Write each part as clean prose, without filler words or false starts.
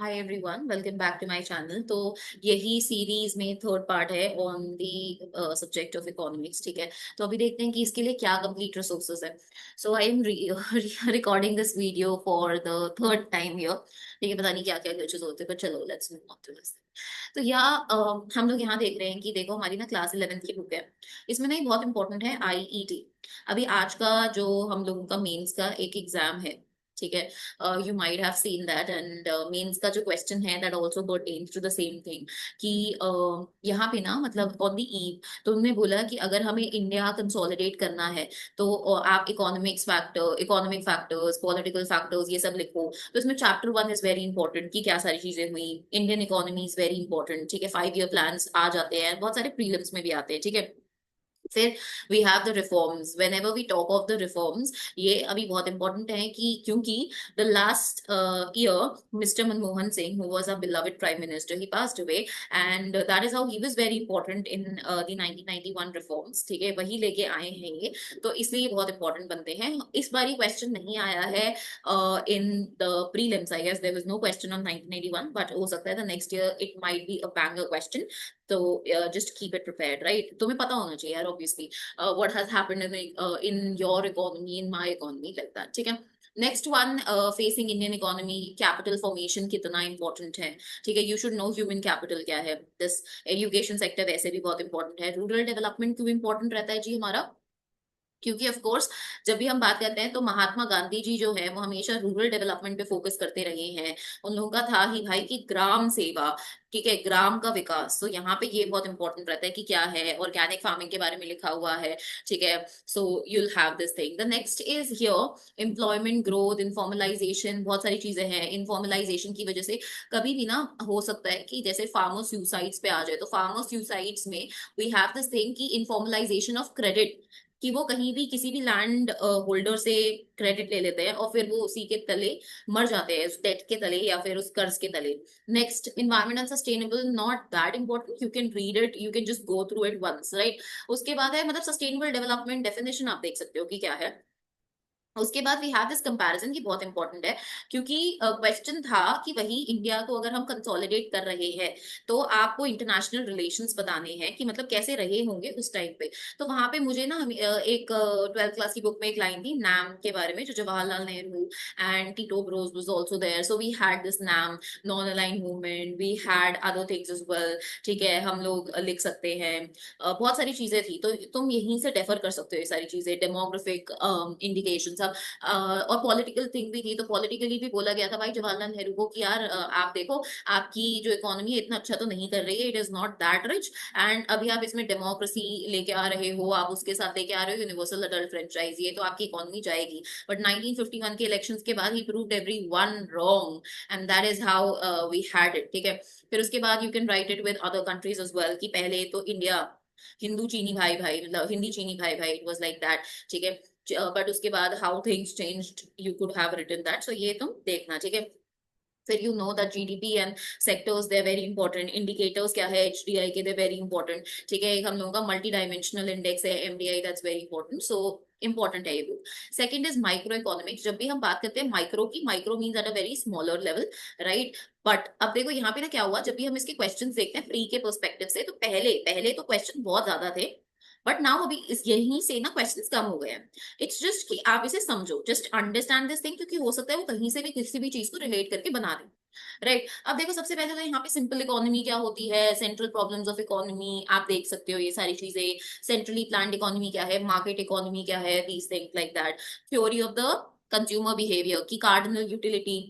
Hi everyone, welcome back to my channel. तो यही series में थर्ड पार्ट है on the subject of economics. ठीक है, तो अभी देखते हैं कि इसके लिए क्या कंप्लीट रिसोर्सेज है। So I am recording this video for the third time here. ठीक है, पता नहीं क्या क्या ग्लिचेस होते हैं, पर चलो let's move on to this. तो हम लोग यहाँ देख रहे हैं कि देखो, हमारी ना क्लास 11th की बुक है। इसमें ना एक बहुत इंपॉर्टेंट है आईईटी। अभी आज का जो हम लोगों का मेंस का एक एग्जाम है। ठीक है, you might have seen that, and mains का जो क्वेश्चन है that also pertains to the same thing. कि यहाँ पे ना मतलब ऑन द ईव, तो उन्होंने बोला कि अगर हमें इंडिया कंसोलिडेट करना है तो आप इकोनॉमिक फैक्टर्स, पॉलिटिकल फैक्टर्स ये सब लिखो। तो इसमें चैप्टर 1 इज वेरी इंपॉर्टेंट कि क्या सारी चीजें हुई। Indian economy is very important. ठीक है, 5 ईयर प्लान्स आ जाते हैं, बहुत सारे प्रीलिम्स में भी आते हैं। ठीक है, फिर we have the reforms. Whenever we talk of the reforms, ये अभी बहुत इंपॉर्टेंट है कि क्योंकि the last year mister Manmohan Singh, who was a beloved prime minister, he passed away, and that is how he was very important in the 1991 reforms. ठीक है, वही लेके आए हैं ये, तो इसलिए ये बहुत इंपॉर्टेंट बनते हैं। इस बार ये क्वेश्चन नहीं आया है in the prelims. I guess there was no question on 1981, but हो सकता है the next year it might be a banger question. तो just keep it prepared, right? तुम्हें पता होना चाहिए यार, obviously what has happened in your economy, in my economy, like that. ठीक है, next one, facing Indian economy, capital formation कितना important है। ठीक है, you should know human capital क्या है। दिस एजुकेशन सेक्टर वैसे भी बहुत इंपॉर्टेंट है। रूरल डेवलपमेंट क्यों इंपॉर्टेंट रहता है जी हमारा? क्योंकि ऑफ कोर्स जब भी हम बात करते हैं तो महात्मा गांधी जी जो है वो हमेशा रूरल डेवलपमेंट पे फोकस करते रहे हैं। उन लोगों का था ही भाई कि ग्राम सेवा। ठीक है, ग्राम का विकास। तो यहाँ पे ये बहुत इंपॉर्टेंट रहता है कि क्या है। ऑर्गेनिक फार्मिंग के बारे में लिखा हुआ है। ठीक है, so you'll have this thing. The next is here employment growth, informalisation, बहुत सारी चीजें हैं। इनफॉर्मलाइजेशन की वजह से कभी भी ना हो सकता है कि जैसे फार्मर सुसाइड्स पे आ जाए, तो फार्मर सुसाइड्स में वी हैव दिस थिंग कि इनफॉर्मलाइजेशन ऑफ क्रेडिट, कि वो कहीं भी किसी भी लैंड होल्डर से क्रेडिट ले लेते हैं और फिर वो उसी के तले मर जाते हैं, उस डेट के तले या फिर उस कर्ज के तले। Next, environment and sustainable, not that important, you can read it, you can just go through it once, right? उसके बाद है मतलब सस्टेनेबल डेवलपमेंट डेफिनेशन, आप देख सकते हो कि क्या है। उसके बाद वी हैव दिस कंपैरिजन की बहुत इंपॉर्टेंट है, क्योंकि क्वेश्चन था कि वही इंडिया को अगर हम कंसोलिडेट कर रहे हैं तो आपको इंटरनेशनल रिलेशंस बताने हैं कि मतलब कैसे रहे होंगे उस टाइम पे। तो वहां पे मुझे ना एक 12th क्लास की बुक में एक लाइन थी नाम के बारे में, जो Jawaharlal Nehru and Tito Broz was also there. So we had this नाम, non aligned movement, we had other things as well. ठीक है, हम लोग लिख सकते हैं। बहुत सारी चीजें थी, तो तुम यहीं से डेफर कर सकते हो ये सारी चीजें, डेमोग्राफिक इंडिकेशन सब। और पॉलिटिकल थिंग भी थी, तो पॉलिटिकली भी बोला गया था भाई जवाहरलाल नेहरू को कि यार आप देखो, आपकी जो इकोनॉमी है इतना अच्छा तो नहीं कर रही है, it is not that rich, and अभी आप इसमें डेमोक्रेसी लेके आ रहे हो, आप उसके साथ लेके आ रहे हो यूनिवर्सल अडल्ट फ्रेंचाइज, ये तो आपकी इकोनॉमी जाएगी। बट 1951 के इलेक्शंस के बाद ही proved everyone wrong, and that is how we had it. ठीक है, फिर उसके बाद you can write it with other countries as well, कि पहले तो इंडिया हिंदू चीनी भाई भाई, मतलब हिंदी चीनी भाई भाई, इट वाज लाइक दैट। ठीक है, बट उसके बाद how things changed, you could have written that. सो ये तुम देखना। ठीक है, फिर you know that GDP and sectors they very important. Indicators क्या है एचडीआई के, दे वेरी इंपॉर्टेंट। ठीक है, एक हम लोगों का मल्टी डायमेंशनल इंडेक्स है MDI, that's very important. So important है ये book. Second is micro economics. जब भी हम बात करते हैं माइक्रो की, micro means at a very smaller level, right? But अब देखो यहाँ पे ना क्या हुआ, जब भी हम इसके क्वेश्चंस देखते हैं प्री के पर्सपेक्टिव से, तो पहले पहले तो क्वेश्चन बहुत ज्यादा थे, बट नाउ अभी इस यहीं से ना क्वेश्चंस कम हो गए हैं। इट्स जस्ट कि आप इसे समझो, जस्ट अंडरस्टैंड दिस थिंग, क्योंकि हो सकता है वो कहीं से भी किसी भी चीज को रिलेट करके बना दे। राइट, अब देखो सबसे पहले तो यहाँ पे सिंपल इकोनॉमी क्या होती है, सेंट्रल प्रॉब्लम्स ऑफ इकोनॉमी, आप देख सकते हो ये सारी चीजें। सेंट्रली प्लान्ड इकोनॉमी क्या है, मार्केट इकोनॉमी क्या है, these things like that. Theory of the consumer behaviour की, कार्डिनल यूटिलिटी,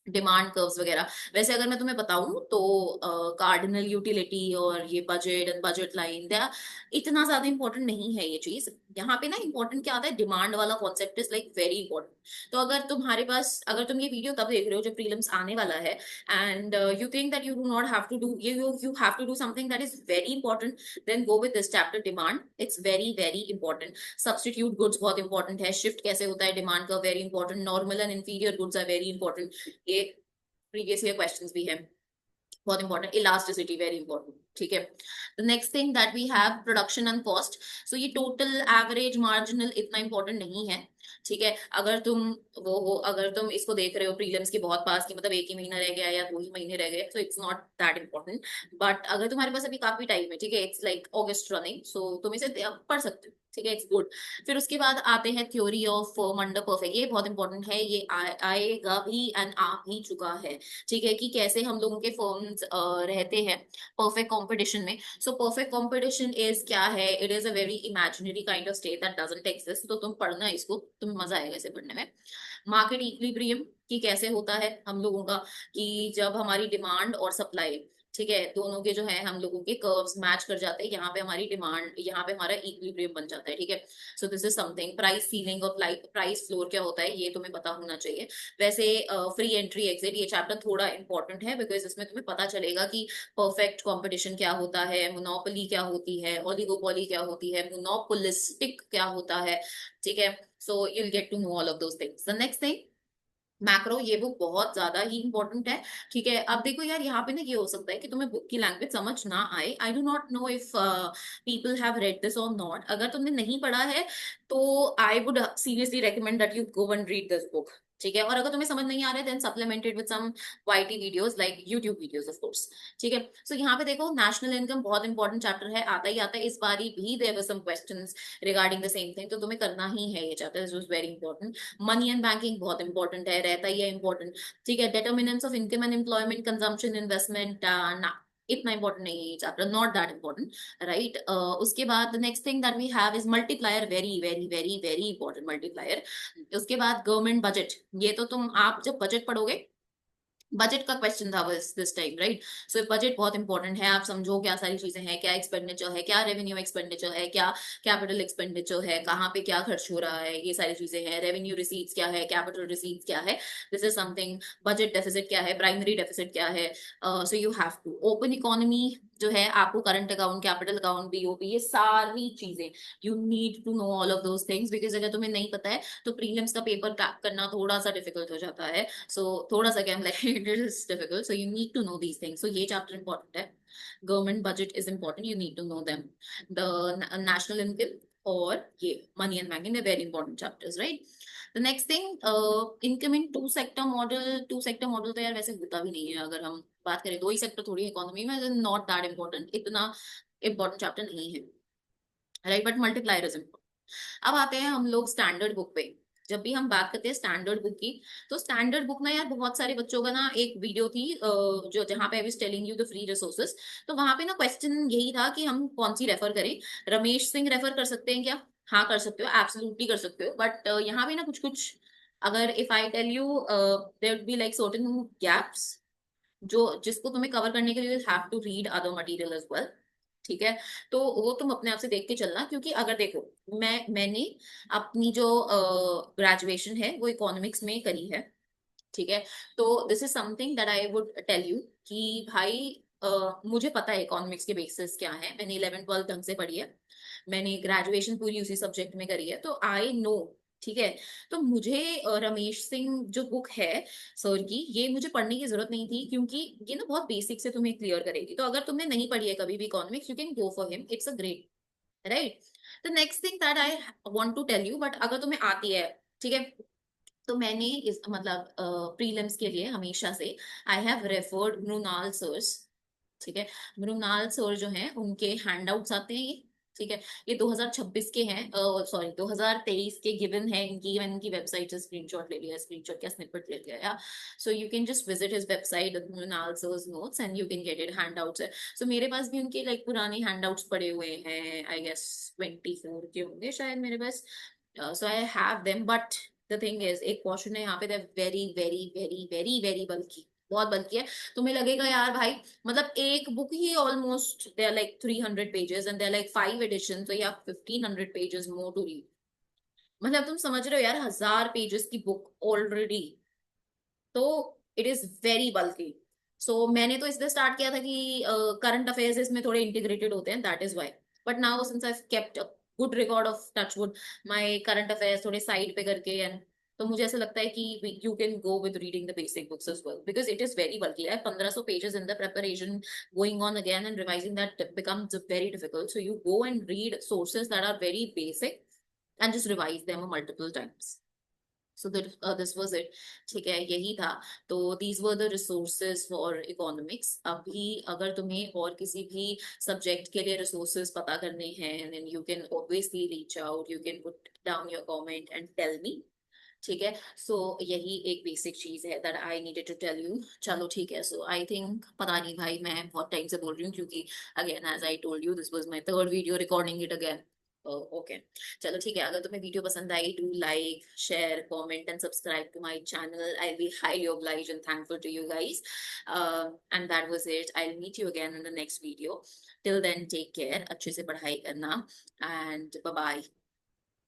डिमांड कर्व्स वगैरह। वैसे अगर मैं तुम्हें बताऊं तो कार्डिनल यूटिलिटी और ये बजट एंड बजट लाइन, इतना ज्यादा इंपॉर्टेंट नहीं है ये चीज। यहाँ पे ना इंपॉर्टेंट क्या आता है, डिमांड वाला concept is like very important. तो अगर तुम्हारे पास, अगर तुम ये वीडियो तब देख रहे हो जब प्रीलिम्स आने वाला है, and you think that you do not have to do, you have to do something that is very important, then go with this chapter, demand. It's very very important. Substitute goods बहुत important है, shift कैसे होता है demand का, very important. Normal and inferior goods are very important, ये previous year questions भी है, बहुत इंपॉर्टेंट। Elasticity very important. ठीक है, the next thing that we have production and cost. So ये टोटल एवरेज मार्जिनल इतना इंपॉर्टेंट नहीं है, ठीक है, अगर तुम वो हो, अगर तुम इसको देख रहे हो प्रीलिम्स के बहुत पास की, मतलब एक ही महीना रह गया या 2 ही महीने रह गए, तो it's not that important. But अगर तुम्हारे पास अभी काफी टाइम है, ठीक है, इट्स लाइक ऑगस्ट रनिंग, सो तुम इसे पढ़ सकते हो, ठीक है, इट्स गुड। फिर उसके बाद आते हैं theory of firm under perfect, ये बहुत इंपॉर्टेंट है, ये आएगा भी एंड आ भी चुका है, ठीक है, कि कैसे हम लोगों के फर्म्स रहते हैं परफेक्ट कंपटीशन में। सो परफेक्ट कंपटीशन इज क्या है, it is a very imaginary kind of state that doesn't exist, तो तुम पढ़ना इसको, तुम्हें मजा आएगा इसे पढ़ने में। मार्केट इक्विलिब्रियम कि कैसे होता है हम लोगों का, कि जब हमारी डिमांड और सप्लाई, ठीक है, दोनों के जो है हम लोगों के कर्व्स मैच कर जाते हैं, यहाँ पे हमारी डिमांड, यहाँ पे हमारा इक्विलिब्रियम बन जाता है, ठीक है। So this is something. Price ceiling और प्राइस फ्लोर क्या होता है, ये तुम्हें पता होना चाहिए। वैसे फ्री एंट्री एग्जिट ये चैप्टर थोड़ा इंपॉर्टेंट है, बिकॉज इसमें तुम्हें पता चलेगा कि परफेक्ट कंपटीशन क्या होता है, मोनोपोली क्या होती है, ओलिगोपोली क्या होती है, मोनोपोलिस्टिक क्या होता है, ठीक है। So you will get to know all of those things. The next thing, macro, ये बुक बहुत ज्यादा ही इंपॉर्टेंट है, ठीक है। अब देखो यार, यहाँ पे ना ये हो सकता है कि तुम्हें बुक की लैंग्वेज समझ ना आए, I do not know if people have read this और नॉट। अगर तुमने नहीं पढ़ा है तो I would seriously recommend that you go and read this book, ठीक है। और अगर तुम्हें समझ नहीं आ रहा है, then supplemented with some YT videos, like YouTube videos of course, ठीक है। सो यहाँ पे देखो, नेशनल इनकम बहुत इंपॉर्टेंट चैप्टर है, आता ही आता है, इस बारी भी there were some questions regarding the same thing, तो तुम्हें करना ही है ये chapter, this was very important. Money and banking बहुत इंपॉर्टेंट है, रहता ही है इंपॉर्टेंट, ठीक है। Determinants of income and employment, consumption, investment, ना इतना इंपॉर्टेंट नहीं है ये chapter, not that important, right. उसके बाद next thing that we have is multiplier, very very very very important multiplier. उसके बाद गवर्नमेंट बजट, ये तो तुम, आप जब बजट पढ़ोगे, बजट का क्वेश्चन था बस this time, right. So budget बहुत इंपॉर्टेंट है, आप समझो क्या सारी चीजें हैं, क्या एक्सपेंडिचर है, क्या रेवेन्यू एक्सपेंडिचर है, क्या कैपिटल एक्सपेंडिचर है, कहाँ पे क्या खर्च हो रहा है, ये सारी चीजें हैं। रेवेन्यू रिसीट्स क्या है, कैपिटल रिसीट्स क्या है, this is something. Budget deficit क्या है, प्राइमरी डेफिसिट क्या है, so you have to. Open economy जो है, आपको current account, capital account, BOP, ये सारी चीजें you need to know all of those things, because अगर तुम्हें नहीं पता है तो प्रीलिम्स का पेपर क्रैक करना थोड़ा सा डिफिकल्ट हो जाता है। सो थोड़ा सा क्या, like it is difficult, so you need to know these things, so ये chapter important है। Government budget is important, you need to know them। the national income और ये money and banking, very important chapters, right. The next thing, income in two sector model, two sector model तो यार वैसे होता भी नहीं है, अगर हम बात करें, दो ही सेक्टर थोड़ी इकोनॉमी में, नॉट दैट इम्पोर्टेंट, इतना इम्पोर्टेंट चैप्टर नहीं है, right, but multiplier is important. अब आते हैं हम लोग स्टैंडर्ड बुक पे। जब भी हम बात करते हैं स्टैंडर्ड बुक की, तो स्टैंडर्ड बुक ना यार, बहुत सारे बच्चों का ना, एक वीडियो थी जो जहाँ पे I was telling you the free resources, तो वहां पे ना क्वेश्चन यही था कि हम कौन सी रेफर करें। रमेश सिंह रेफर कर सकते हैं क्या? हाँ कर सकते हो, एब्सोल्युटली कर सकते हो, बट यहाँ पे ना कुछ कुछ, अगर if I tell you, there would be like certain gaps, जो जिसको तुम्हें कवर करने के लिए have to read other material as well, ठीक है। तो वो तुम अपने आप से देख के चलना, क्योंकि अगर देखो, मैंने अपनी जो ग्रेजुएशन है वो इकोनॉमिक्स में करी है, ठीक है। तो this is something that I would tell you कि भाई, मुझे पता है इकोनॉमिक्स के बेसिस क्या है, मैंने 11th 12th ढंग से पढ़ी है, मैंने ग्रेजुएशन पूरी उसी सब्जेक्ट में करी है, तो आई नो, ठीक है। तो मुझे रमेश सिंह जो बुक है सर की, ये मुझे पढ़ने की जरूरत नहीं थी, क्योंकि ये ना बहुत बेसिक से तुम्हें क्लियर करेगी, तो अगर तुमने नहीं पढ़ी है कभी भी economics, you can go for him, it's a great, right. The next thing that I want to tell you, but अगर तुम्हें आती है, ठीक है, तो मैंने इस मतलब प्रीलिम्स के लिए हमेशा से I have referred Mrinal sir's, ठीक है। मृणाल सर जो हैं उनके हैंडआउट्स आते हैं ये, ठीक है, ये 2026 के हैं, सॉरी 2023 के गिवन है इनकी, मैंने इनकी वेबसाइट से स्क्रीनशॉट ले लिया, स्क्रीनशॉट क्या स्निपेट ले लिया, so you can just visit his website Mrinal sir's notes and you can get it, handouts है। सो मेरे पास भी उनके लाइक पुराने हैंडआउट्स पड़े हुए हैं, आई गेस 24 के होंगे शायद मेरे पास, so I have them, but the thing is, एक क्वेश्चन है यहाँ पे, very very very very very बल्कि, बहुत बल्कि है। तुम्हें लगेगा यार भाई, मतलब एक बुक ही almost they are like 300 pages and they are like 5 edition, तो या 1500 पेजेस मोर टू रीड, मतलब तुम समझ रहे हो यार, 1000 पेजेस की बुक ऑलरेडी, तो इट इज वेरी बल्कि। सो मैंने तो इसलिए स्टार्ट किया था कि करंट अफेयर्स इसमें थोड़े इंटीग्रेटेड होते हैं, that is why. But now since I kept a good record of touchwood my current affairs थोड़े साइड पे करके, एंड तो मुझे ऐसा लगता है कि you can go with reading the basic books as well, because it is very बल्कि है, 1500 pages in the preparation, going on again and revising that becomes very difficult, so you go and read sources that are very basic and just revise them multiple times. So this was it. ठीक है, यही था। तो these were the resources for economics. अभी अगर तुम्हें और किसी भी सब्जेक्ट के लिए रिसोर्सेज पता करने हैं, then you can obviously reach out, you can put down your comment and tell me. ठीक है, सो यही एक बेसिक चीज है that I needed to tell you. चलो ठीक है, सो आई थिंक, पता नहीं भाई, मैं बहुत टाइम से बोल रही हूँ, क्योंकि again as I told you this was my third video recording it again. Okay, चलो ठीक है। अगर तुम्हें वीडियो पसंद आई, do like, share, comment and subscribe to my channel. I be highly obliged and thankful to you guys. And that was it. I'll meet you again in the next video. Till then, take care, अच्छे से पढ़ाई करना, and bye bye.